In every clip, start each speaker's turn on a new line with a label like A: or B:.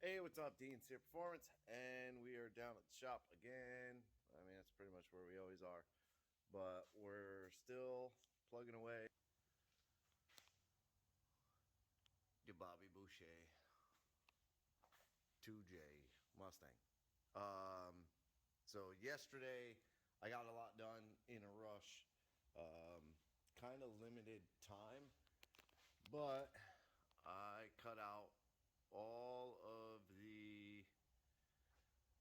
A: Hey, what's up? Dean's here, Performance, and we are down at the shop again. I mean, that's pretty much where we always are, but we're still plugging away the Bobby Boucher 2J Mustang. So yesterday I got a lot done in a rush, kind of limited time, but I cut out all of the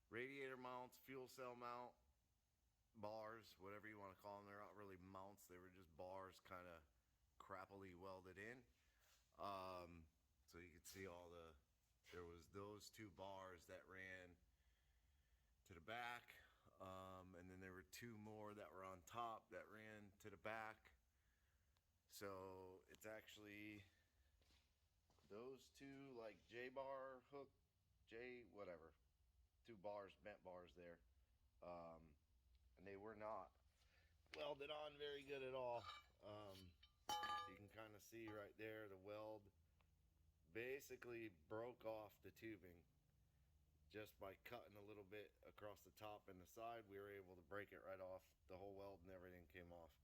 A: radiator mounts, fuel cell mount, bars, whatever you want to call them. They're not really mounts, they were just bars kind of crappily welded in. So you could see there was those two bars that ran to the back, and then there were two more that were on top that ran to the back. So it's actually those two, like J-bar hook, J whatever, two bars, bent bars there. And they were not welded on very good at all. You can kind of see right there the weld basically broke off the tubing just by cutting a little bit across the top and the side. We were able to break it right off. The whole weld and everything came off.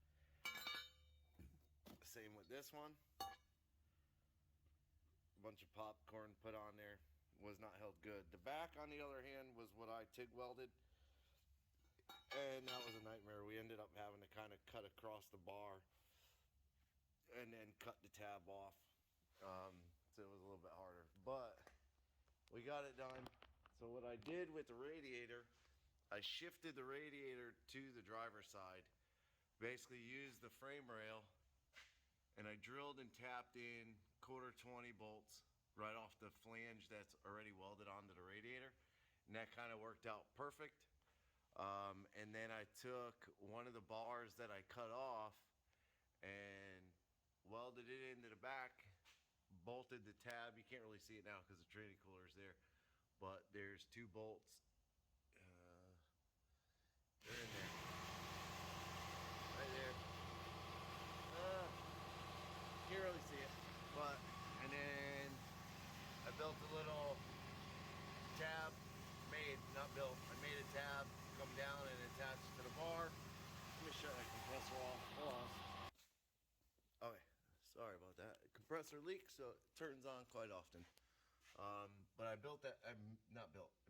A: Same with this one. A bunch of popcorn put on there, was not held good. The back, on the other hand, was what I TIG welded, and that was a nightmare. We ended up having to kind of cut across the bar and then cut the tab off. So it was a little bit harder, but we got it done. So what I did with the radiator, I shifted the radiator to the driver's side, basically used the frame rail, and I drilled and tapped in 1/4 20 bolts right off the flange that's already welded onto the radiator, and that kind of worked out perfect. And then I took one of the bars that I cut off and welded it into the back, bolted the tab. You can't really see it now because the training cooler is there, but there's two bolts. They're in there, right there. Can't really see it, but, and then I built a little tab, I made a tab, come down and attach it to the bar. Let me shut that compressor off. Hold on. Okay, sorry about that. Compressor leaks, so it turns on quite often. But I built that, I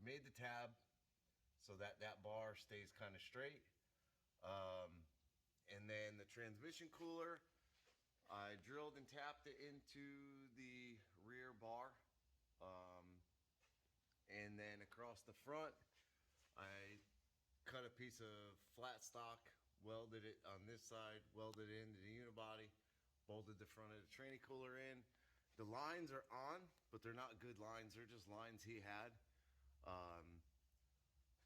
A: made the tab so that that bar stays kind of straight. And then the transmission cooler, I drilled and tapped it into the rear bar. And then across the front, I cut a piece of flat stock, welded it on this side, welded it into the unibody, bolted the front of the training cooler in. The lines are on, but they're not good lines. They're just lines he had.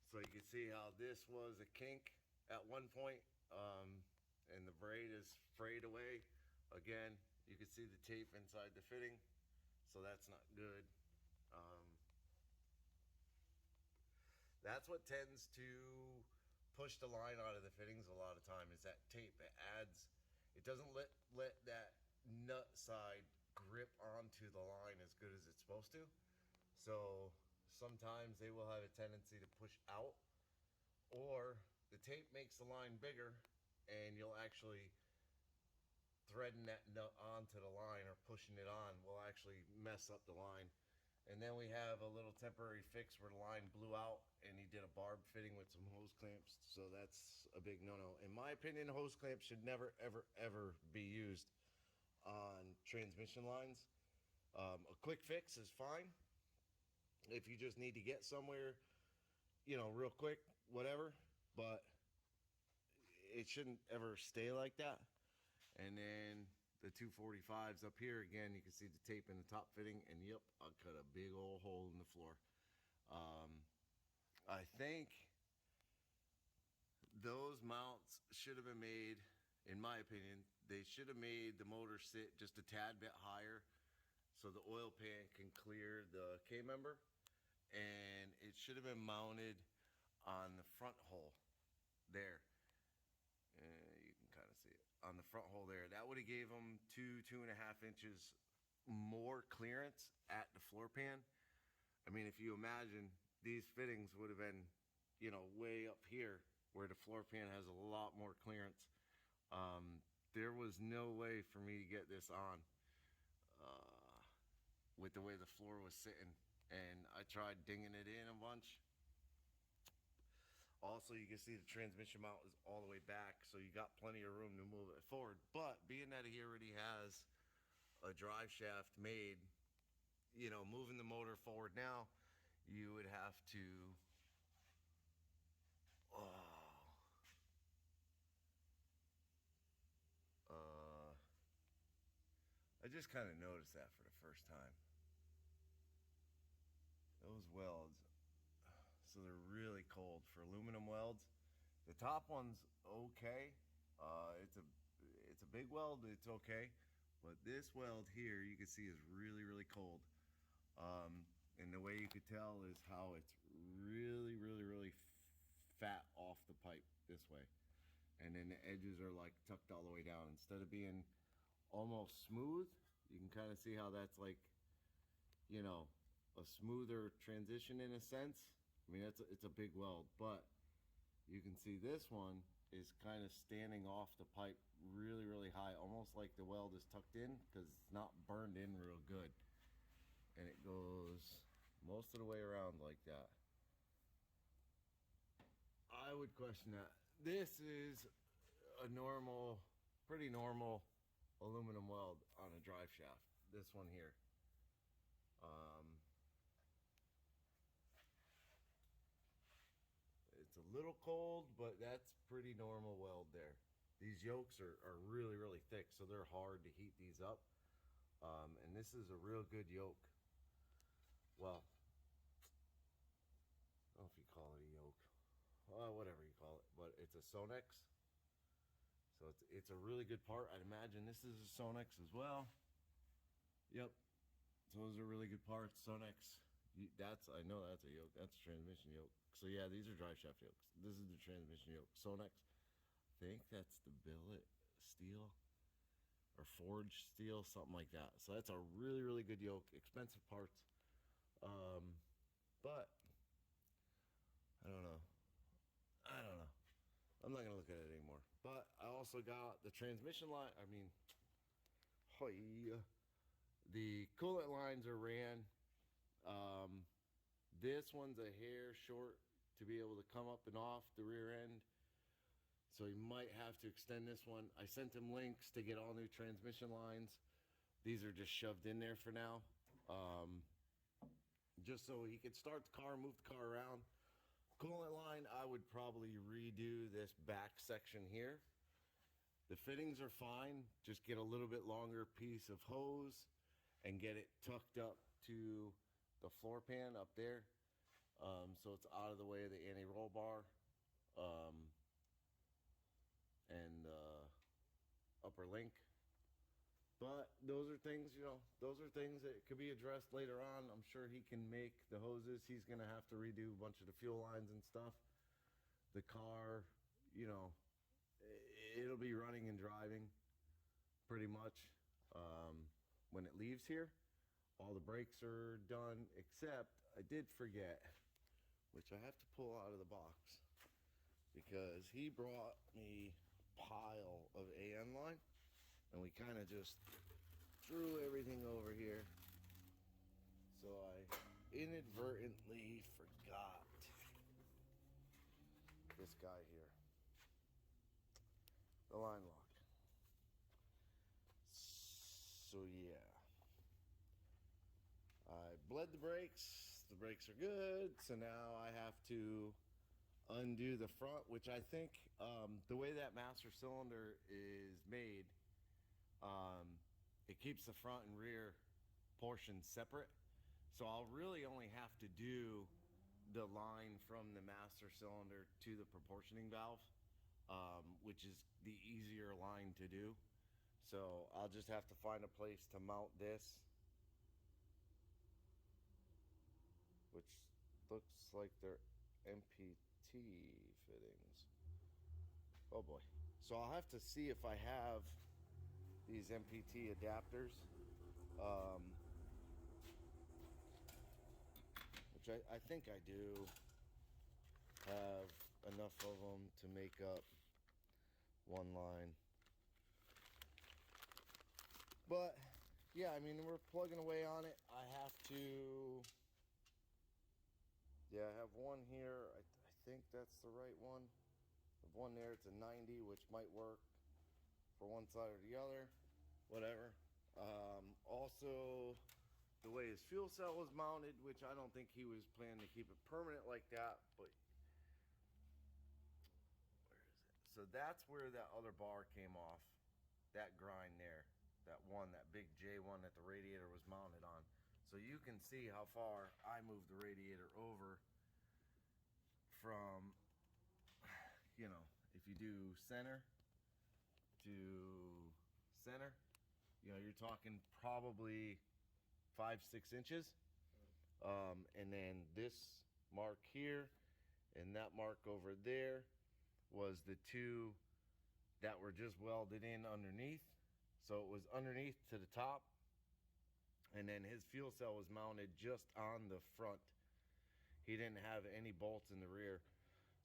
A: So you can see how this was a kink at one point, and the braid is frayed away. Again, you can see the tape inside the fitting, so that's not good. That's what tends to push the line out of the fittings a lot of time, is that tape. It doesn't let that nut side grip onto the line as good as it's supposed to. So sometimes they will have a tendency to push out, or the tape makes the line bigger and you'll actually threading that nut onto the line or pushing it on will actually mess up the line. And then we have a little temporary fix where the line blew out and he did a barb fitting with some hose clamps. So that's a big no-no. In my opinion, hose clamps should never, ever, ever be used on transmission lines. A quick fix is fine. If you just need to get somewhere, you know, real quick, whatever. But it shouldn't ever stay like that. And then the 245s up here, again, you can see the tape in the top fitting, and yep, I cut a big old hole in the floor. I think those mounts should have been made, in my opinion, they should have made the motor sit just a tad bit higher so the oil pan can clear the K-member, and it should have been mounted on the front hole there. You can kind of see it on the front hole there. That would have gave them 2.5 inches more clearance at the floor pan. I mean, if you imagine, these fittings would have been, you know, way up here where the floor pan has a lot more clearance. There was no way for me to get this on with the way the floor was sitting, and I tried dinging it in a bunch. Also, you can see the transmission mount is all the way back, so you got plenty of room to move it forward. But being that he already has a drive shaft made, you know, moving the motor forward now, you would have to, I just kind of noticed that for the first time. Those welds, so they're really cold for aluminum welds. The top one's okay. It's a big weld. It's okay, but this weld here you can see is really cold. And the way you could tell is how it's really fat off the pipe this way, and then the edges are like tucked all the way down instead of being almost smooth. You can kind of see how that's like, you know, a smoother transition in a sense. I mean, it's a big weld, but you can see this one is kind of standing off the pipe really high, almost like the weld is tucked in because it's not burned in real good. And it goes most of the way around like that. I would question that. This is a normal, pretty normal aluminum weld on a drive shaft. This one here. It's a little cold, but that's pretty normal weld there. These yolks are really thick, so they're hard to heat these up. And this is a real good yoke. Well, I don't know if you call it a yoke. Whatever you call it, but it's a Sonex. So it's a really good part. I'd imagine this is a Sonex as well. Yep. So those are really good parts. Sonex. I know that's a yoke. That's a transmission yoke. So yeah, these are drive shaft yokes. This is the transmission yoke. Sonex. I think that's the billet steel or forged steel, something like that. So that's a really good yoke. Expensive parts. But I don't know. I'm not gonna look at it anymore. But I also got the transmission line. I mean, the coolant lines are ran. This one's a hair short to be able to come up and off the rear end, so you might have to extend this one. I sent him links to get all new transmission lines. These are just shoved in there for now, just so he could start the car, move the car around. Coolant line, I would probably redo this back section here. The fittings are fine. Just get a little bit longer piece of hose and get it tucked up to the floor pan up there, so it's out of the way of the anti-roll bar and upper link. But those are things, you know, those are things that could be addressed later on. I'm sure he can make the hoses. He's going to have to redo a bunch of the fuel lines and stuff. The car, you know, it'll be running and driving pretty much when it leaves here. All the brakes are done, except I did forget, which I have to pull out of the box, because he brought me a pile of AN line. And we kind of just threw everything over here. So I inadvertently forgot this guy here. The line lock. So yeah. I bled the brakes. The brakes are good. So now I have to undo the front, which I think the way that master cylinder is made, it keeps the front and rear portions separate. So I'll really only have to do the line from the master cylinder to the proportioning valve, which is the easier line to do. So I'll just have to find a place to mount this, which looks like they're MPT fittings. Oh boy. So I'll have to see if I have these MPT adapters. which I think I do have enough of them to make up one line. But yeah, I mean, we're plugging away on it. I have to, yeah, I have one here. I think that's the right one. I have one there. It's a 90, which might work for one side or the other, whatever. Also, the way his fuel cell was mounted, which I don't think he was planning to keep it permanent like that, but where is it? So that's where that other bar came off, that grind there, that big J1 that the radiator was mounted on. So you can see how far I moved the radiator over from, you know, if you do center to center, you know, you're talking probably 5-6 inches. And then this mark here and that mark over there was the two that were just welded in underneath. So it was underneath to the top, and then his fuel cell was mounted just on the front. He didn't have any bolts in the rear.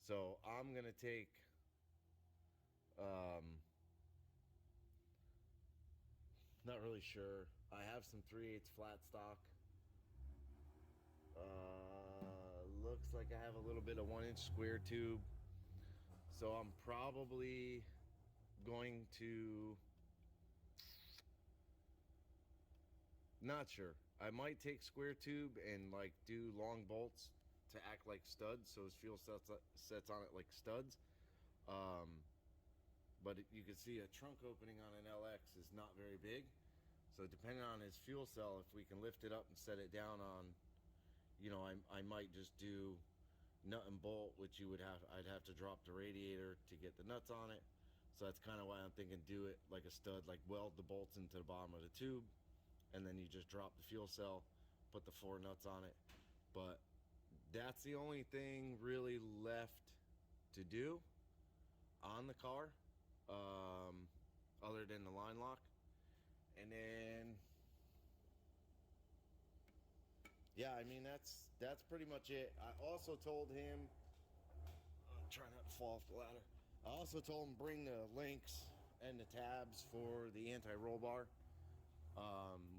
A: So I'm gonna take not really sure. I have some 3/8 flat stock. Looks like I have a little bit of 1-inch square tube. So I'm probably going to, not sure. I might take square tube and like do long bolts to act like studs, so his fuel sets on it like studs. But you can see a trunk opening on an LX is not very big. So depending on his fuel cell, if we can lift it up and set it down on, you know, I might just do nut and bolt, which I'd have to drop the radiator to get the nuts on it. So that's kind of why I'm thinking do it like a stud, like weld the bolts into the bottom of the tube, and then you just drop the fuel cell, put the 4 nuts on it. But that's the only thing really left to do on the car, other than the line lock. And then, yeah, I mean, that's pretty much it. I also told him, try not to fall off the ladder. I also told him bring the links and the tabs for the anti-roll bar.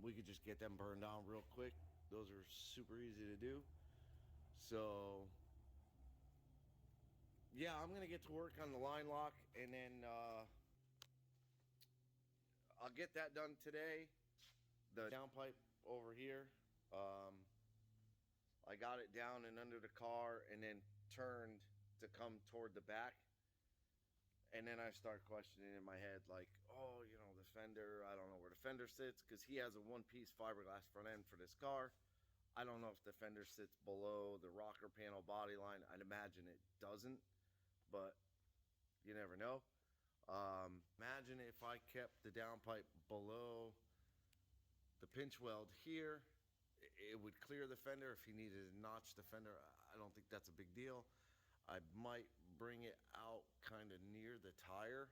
A: We could just get them burned down real quick. Those are super easy to do. So yeah, I'm gonna get to work on the line lock, and then I'll get that done today. The downpipe over here, I got it down and under the car and then turned to come toward the back. And then I start questioning in my head, like, oh, you know, the fender, I don't know where the fender sits, because he has a one-piece fiberglass front end for this car. I don't know if the fender sits below the rocker panel body line. I'd imagine it doesn't, but you never know. Imagine if I kept the downpipe below the pinch weld here, it would clear the fender. If he needed to notch the fender, I don't think that's a big deal. I might bring it out kind of near the tire,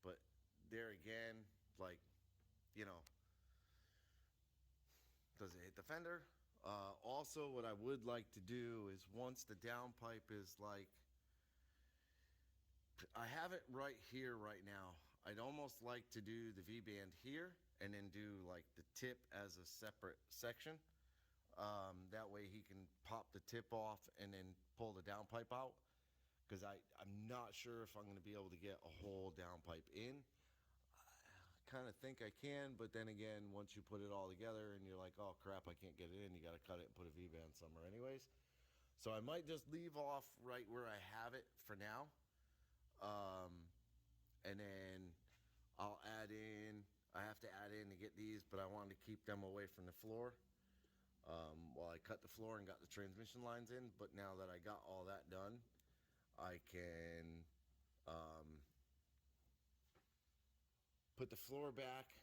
A: but there again, like, you know, does it hit the fender? Also, what I would like to do is once the downpipe is like, I have it right here right now. I'd almost like to do the V-band here and then do like the tip as a separate section. That way he can pop the tip off and then pull the downpipe out, because I'm not sure if I'm going to be able to get a whole downpipe in. I kind of think I can, but then again, once you put it all together and you're like, oh crap, I can't get it in, you got to cut it and put a V-band somewhere anyways. So I might just leave off right where I have it for now. And then I'll add in, I have to add in to get these, but I wanted to keep them away from the floor. While I cut the floor and got the transmission lines in, but now that I got all that done, I can put the floor back.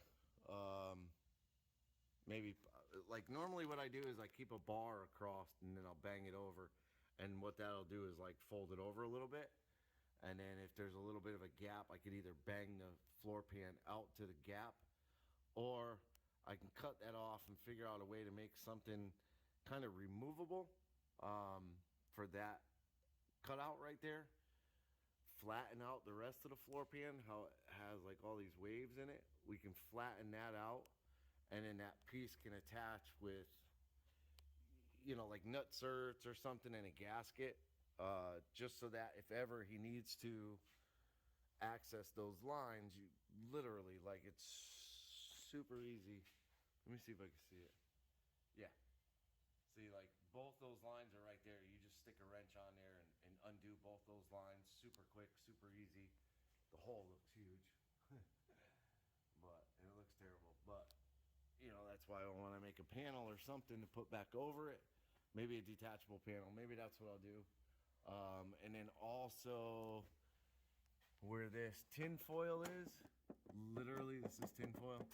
A: Maybe like normally what I do is I keep a bar across and then I'll bang it over, and what that'll do is like fold it over a little bit, and then if there's a little bit of a gap, I could either bang the floor pan out to the gap, or I can cut that off and figure out a way to make something kind of removable for that cutout right there. Flatten out the rest of the floor pan, how it has like all these waves in it. We can flatten that out, and then that piece can attach with, you know, like nut certs or something in a gasket, just so that if ever he needs to access those lines, you literally, like, it's super easy. Let me see if I can see it. Yeah. See, like, both those lines are right there. You just stick a wrench on there and undo both those lines. Super quick, super easy. The hole looks huge. But, and it looks terrible. But, you know, that's why I want to make a panel or something to put back over it. Maybe a detachable panel. Maybe that's what I'll do. And then also, where this tin foil is, literally this is tin foil.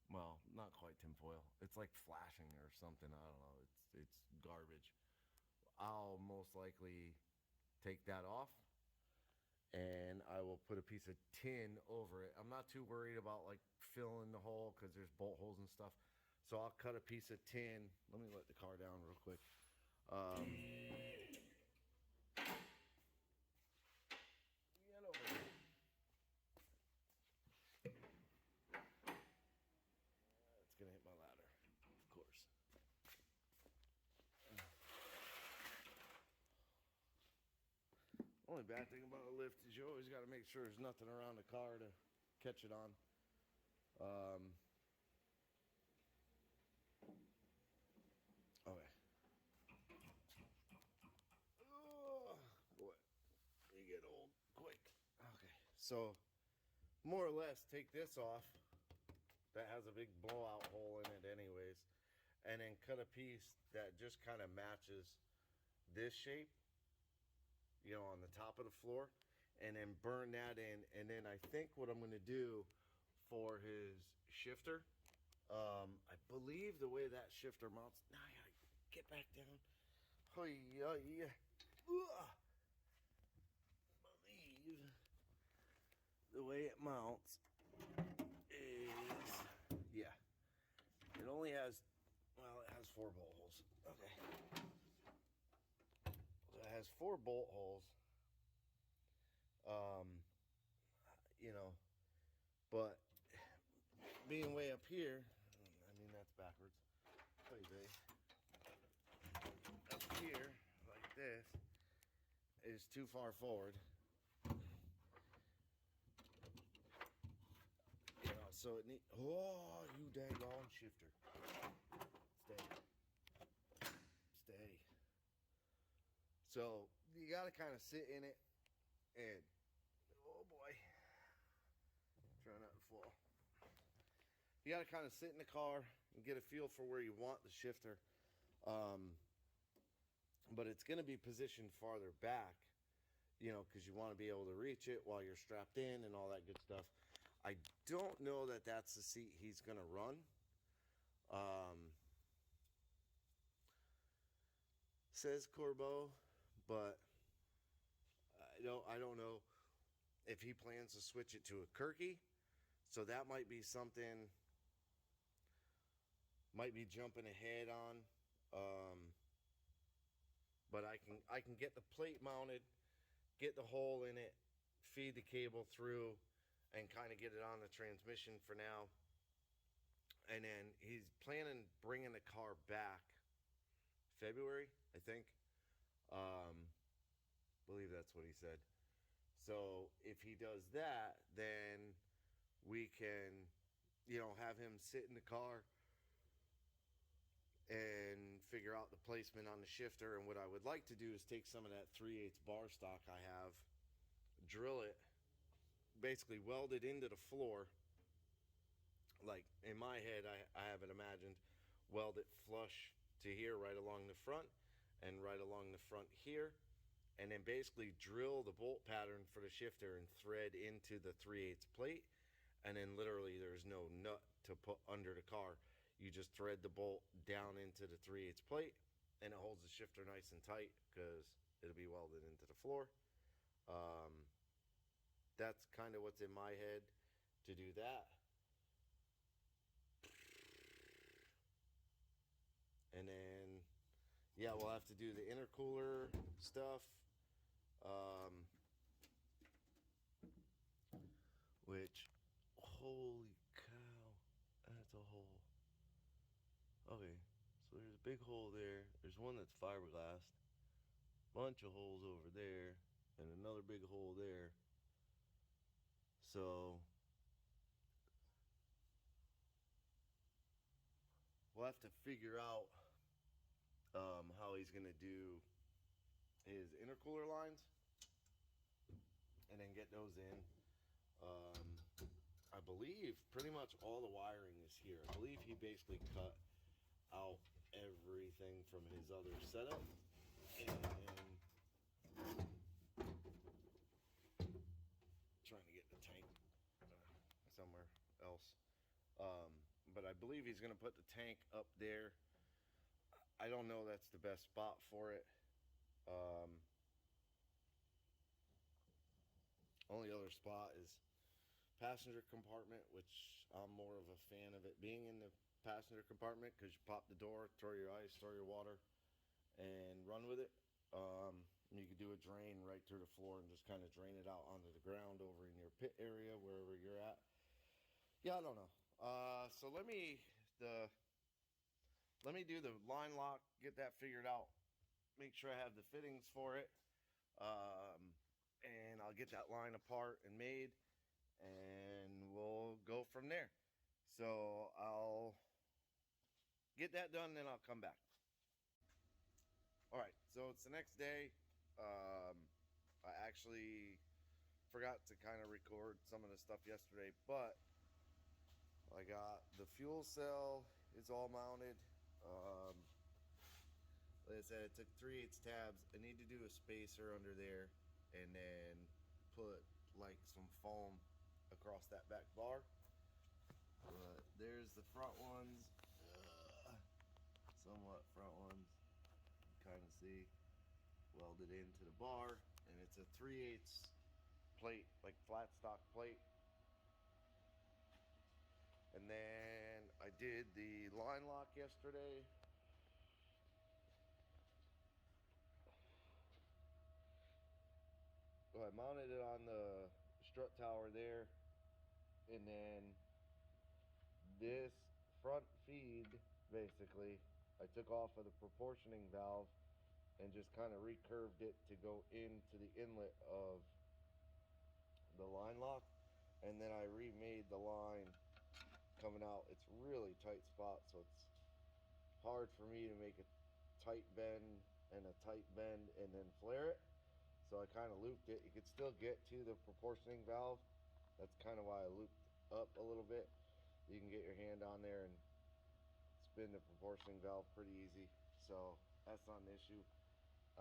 A: Well, not quite tin foil. It's like flashing or something. I don't know. It's garbage. I'll most likely take that off, and I will put a piece of tin over it. I'm not too worried about like filling the hole because there's bolt holes and stuff. So I'll cut a piece of tin. Let me let the car down real quick. Get over here. It's gonna hit my ladder, of course. Only bad thing about a lift is you always got to make sure there's nothing around the car to catch it on. Okay. Oh, boy, you get old quick. Okay, so more or less take this off. That has a big blowout hole in it anyways. And then cut a piece that just kind of matches this shape, you know, on the top of the floor, and then burn that in. And then I think what I'm going to do for his shifter, I believe the way that shifter mounts, now I gotta get back down. Oh yeah. Believe the way it mounts is, yeah, it only has, well, it has 4 bolt holes. Okay. So it has 4 bolt holes. You know, but being way up here, I mean, that's backwards. Up here, like this, is too far forward. You know, so it needs, oh, you daggone shifter. Stay. So you got to kind of sit in it and, oh boy, try not to fall. You got to kind of sit in the car and get a feel for where you want the shifter. But it's going to be positioned farther back, you know, because you want to be able to reach it while you're strapped in and all that good stuff. I don't know that that's the seat he's going to run. Says Corbeau, but I don't know if he plans to switch it to a Kirky. So that might be something, might be jumping ahead on. But I can get the plate mounted, get the hole in it, feed the cable through, and kind of get it on the transmission for now. And then he's planning bringing the car back February, I think. Believe that's what he said. So if he does that, then we can, you know, have him sit in the car and figure out the placement on the shifter. And what I would like to do is take some of that 3/8 bar stock I have, drill it, basically weld it into the floor. Like in my head, I have it imagined, weld it flush to here, right along the front, and right along the front here, and then basically drill the bolt pattern for the shifter and thread into the 3/8 plate. And then literally there's no nut to put under the car. You just thread the bolt down into the 3/8 plate, and it holds the shifter nice and tight because it'll be welded into the floor. That's kind of what's in my head to do that. yeah, we'll have to do the intercooler stuff. Um, which, holy cow, that's a hole. Okay, so there's a big hole there. There's one that's fiberglass. Bunch of holes over there, and another big hole there. So we'll have to figure out how he's gonna do his intercooler lines, and then get those in. I believe pretty much all the wiring is here. I believe he basically cut out everything from his other setup, and trying to get the tank somewhere else. But I believe he's gonna put the tank up there. I don't know that's the best spot for it. Only other spot is passenger compartment, which I'm more of a fan of it being in the passenger compartment because you pop the door, throw your ice, throw your water, and run with it. You could do a drain right through the floor and just kind of drain it out onto the ground over in your pit area, wherever you're at. Yeah, I don't know. So let me do the line lock, get that figured out, make sure I have the fittings for it, and I'll get that line apart and made, and we'll go from there. So I'll get that done, then I'll come back. All right, so it's the next day. I actually forgot to kind of record some of the stuff yesterday, but I got the fuel cell is all mounted. Like I said, it took 3/8 tabs. I need to do a spacer under there, and then put like some foam across that back bar. But there's the front ones, somewhat front ones. You can kind of see welded into the bar, and it's a 3/8 plate, like flat stock plate. And then I did the line lock yesterday. So I mounted it on the strut tower there, and then this front feed, basically, I took off of the proportioning valve and just kind of recurved it to go into the inlet of the line lock, and then I remade the line coming out. It's really tight spot, so it's hard for me to make a tight bend and a tight bend and then flare it. So I kind of looped it. You could still get to the proportioning valve. That's kind of why I looped up a little bit. You can get your hand on there and spin the proportioning valve pretty easy. So that's not an issue.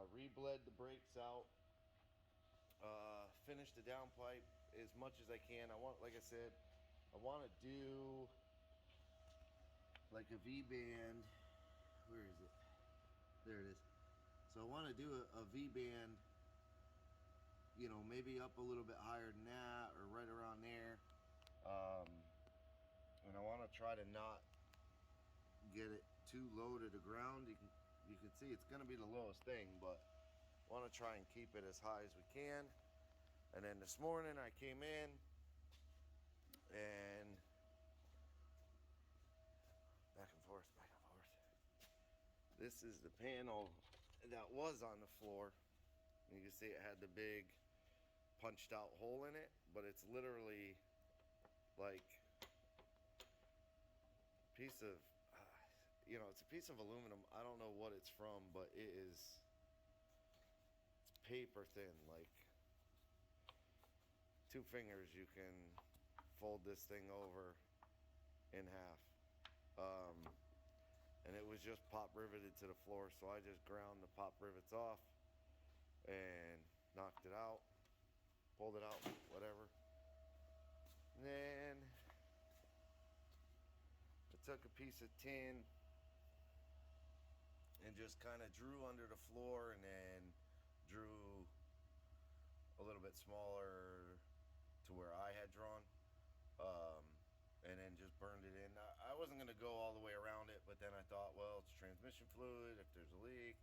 A: I rebled the brakes out. Finished the downpipe as much as I can. Like I said, I want to do like a V-band. Where is it? There it is. So I want to do a V-band, maybe up a little bit higher than that or right around there. And I want to try to not get it too low to the ground. You can see it's going to be the lowest thing, but I want to try and keep it as high as we can. And then this morning I came in and back and forth, back and forth. This is the panel that was on the floor. You can see it had the big punched out hole in it, but it's literally like a piece of, it's a piece of aluminum. I don't know what it's from, but it's paper thin, like 2 fingers you can fold this thing over in half. And it was just pop riveted to the floor, so I just ground the pop rivets off and knocked it out, pulled it out, whatever. And then I took a piece of tin and just kind of drew under the floor, and then drew a little bit smaller to where I had drawn, and then just burned it in. I wasn't going to go all the way around it, but then I thought, well, it's transmission fluid. If there's a leak,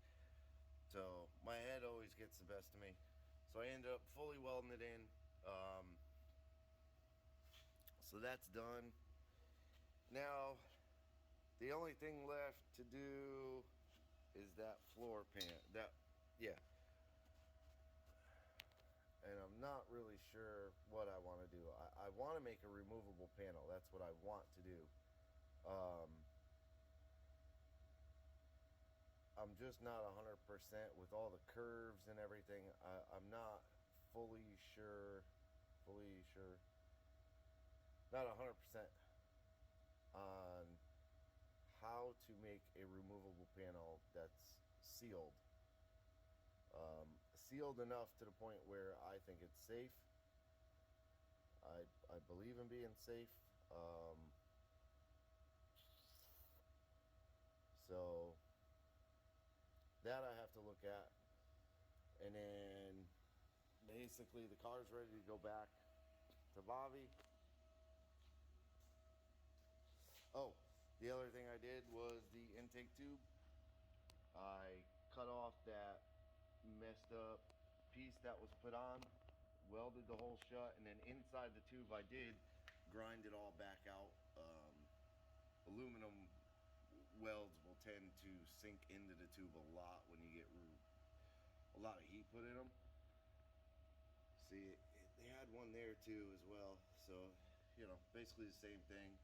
A: So my head always gets the best of me. So I ended up fully welding it in. So that's done. Now, the only thing left to do is that floor pan. Yeah. And I'm not really sure what I want to do. I want to make a removable panel. That's what I want to do. I'm just not 100% with all the curves and everything. I'm not fully sure, not 100% on how to make a removable panel that's sealed. Sealed enough to the point where I think it's safe. I believe in being safe. So that I have to look at. And then basically the car's ready to go back to Bobby. Oh, the other thing I did was the intake tube. I cut off that messed up piece that was put on, welded the hole shut, and then inside the tube I did grind it all back out. Aluminum welds will tend to sink into the tube a lot when you get a lot of heat put in them. See, they had one there too as well. So, you know, basically the same thing.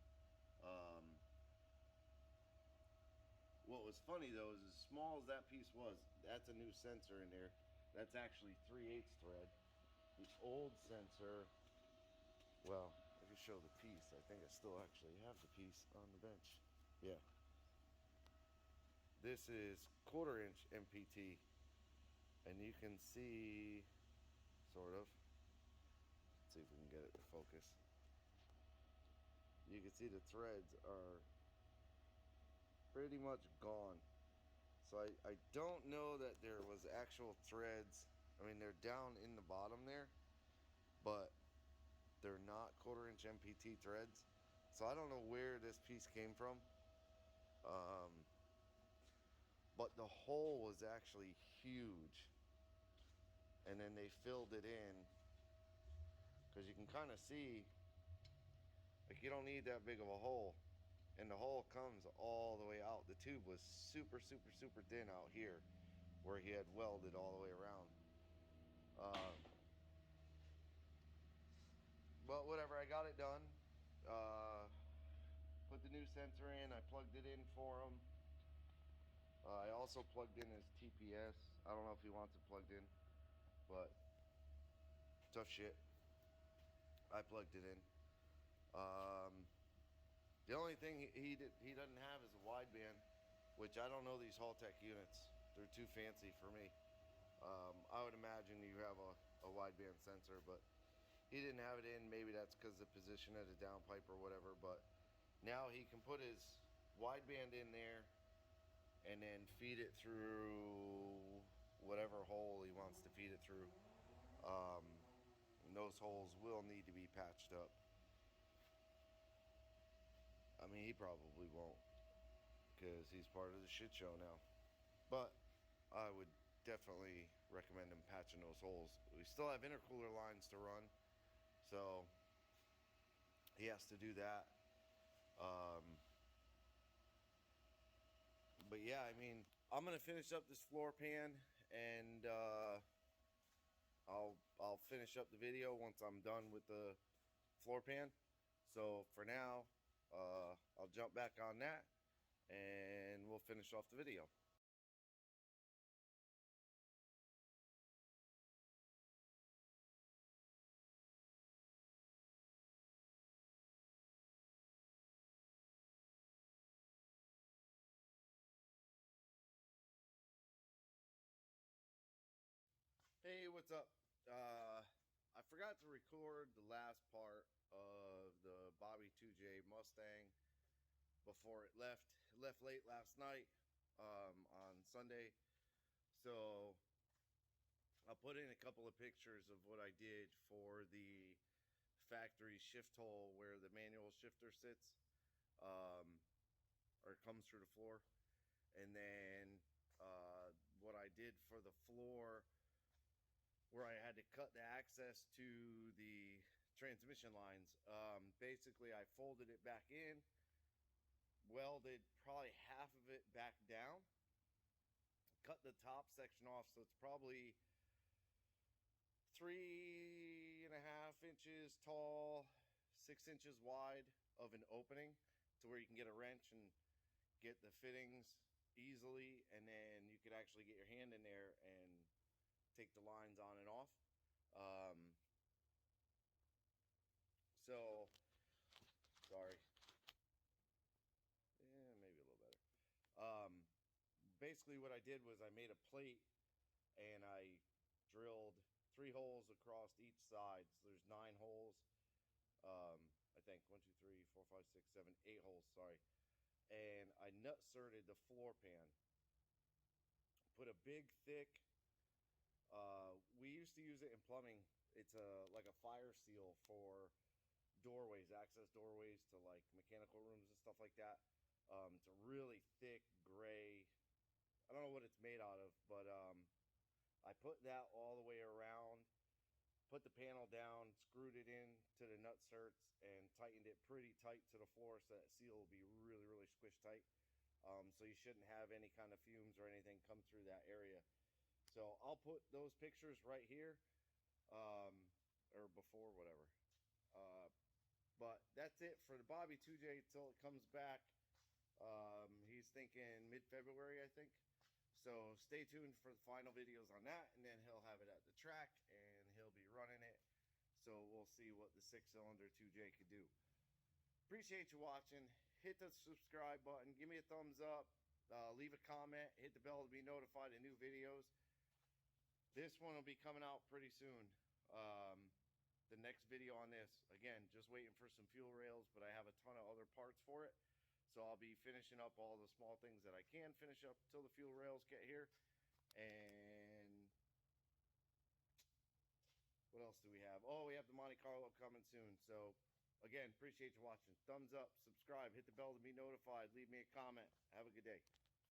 A: What was funny though is as small as that piece was, that's a new sensor in there. That's actually 3/8 thread. The old sensor, well, I can show the piece. I think I still actually have the piece on the bench. Yeah. This is 1/4 inch MPT, and you can see, sort of, let's see if we can get it to focus. You can see the threads are pretty much gone. So I don't know that there was actual threads. I mean, they're down in the bottom there, but they're not 1/4 inch MPT threads. So I don't know where this piece came from. But the hole was actually huge. And then they filled it in, because you can kind of see, like, you don't need that big of a hole. And the hole comes all the way out. The tube was super thin out here where he had welded all the way around. But whatever, I got it done. Put the new sensor in. I plugged it in for him. I also plugged in his TPS. I don't know if he wants it plugged in, but tough shit. I plugged it in. The only thing he doesn't have is a wideband, which I don't know these Haltech units. They're too fancy for me. I would imagine you have a wideband sensor, but he didn't have it in. Maybe that's because the position of the downpipe or whatever. But now he can put his wideband in there and then feed it through whatever hole he wants to feed it through. And those holes will need to be patched up. I mean, he probably won't, because he's part of the shit show now. But I would definitely recommend him patching those holes. We still have intercooler lines to run, so he has to do that. But yeah, I mean, I'm gonna finish up this floor pan, and I'll finish up the video once I'm done with the floor pan. So for now, I'll jump back on that, and we'll finish off the video. Hey, what's up? I forgot to record the last part of the Bobby 2J Mustang before it left. It left late last night on Sunday. So I'll put in a couple of pictures of what I did for the factory shift hole where the manual shifter sits, or comes through the floor. And then what I did for the floor, where I had to cut the access to the transmission lines. Basically, I folded it back in, welded probably half of it back down, cut the top section off, so it's probably 3.5 inches tall, 6 inches wide of an opening, to where you can get a wrench and get the fittings easily, and then you could actually get your hand in there and take the lines on and off. So sorry, yeah, maybe a little better. Basically what I did was I made a plate and I drilled 3 holes across each side. So there's 9 holes. I think 1, 2, 3, 4, 5, 6, 7, 8 holes, sorry. And I nut serted the floor pan. Put a big thick, we used to use it in plumbing. It's like a fire seal for doorways, access doorways to like mechanical rooms and stuff like that. It's a really thick gray, I don't know what it's made out of, but I put that all the way around, put the panel down, screwed it in to the nut certs, and tightened it pretty tight to the floor so that seal will be really, really squish tight. So you shouldn't have any kind of fumes or anything come through that area. So I'll put those pictures right here, or before, whatever. But that's it for the Bobby 2J until it comes back. He's thinking mid-February, I think. So stay tuned for the final videos on that, and then he'll have it at the track and he'll be running it. So we'll see what the 6-cylinder 2J could do. Appreciate you watching. Hit the subscribe button, give me a thumbs up, leave a comment, hit the bell to be notified of new videos. This one will be coming out pretty soon. The next video on this, again, just waiting for some fuel rails, but I have a ton of other parts for it. So I'll be finishing up all the small things that I can finish up until the fuel rails get here. And what else do we have? Oh, we have the Monte Carlo coming soon. So again, appreciate you watching. Thumbs up, subscribe, hit the bell to be notified, leave me a comment. Have a good day.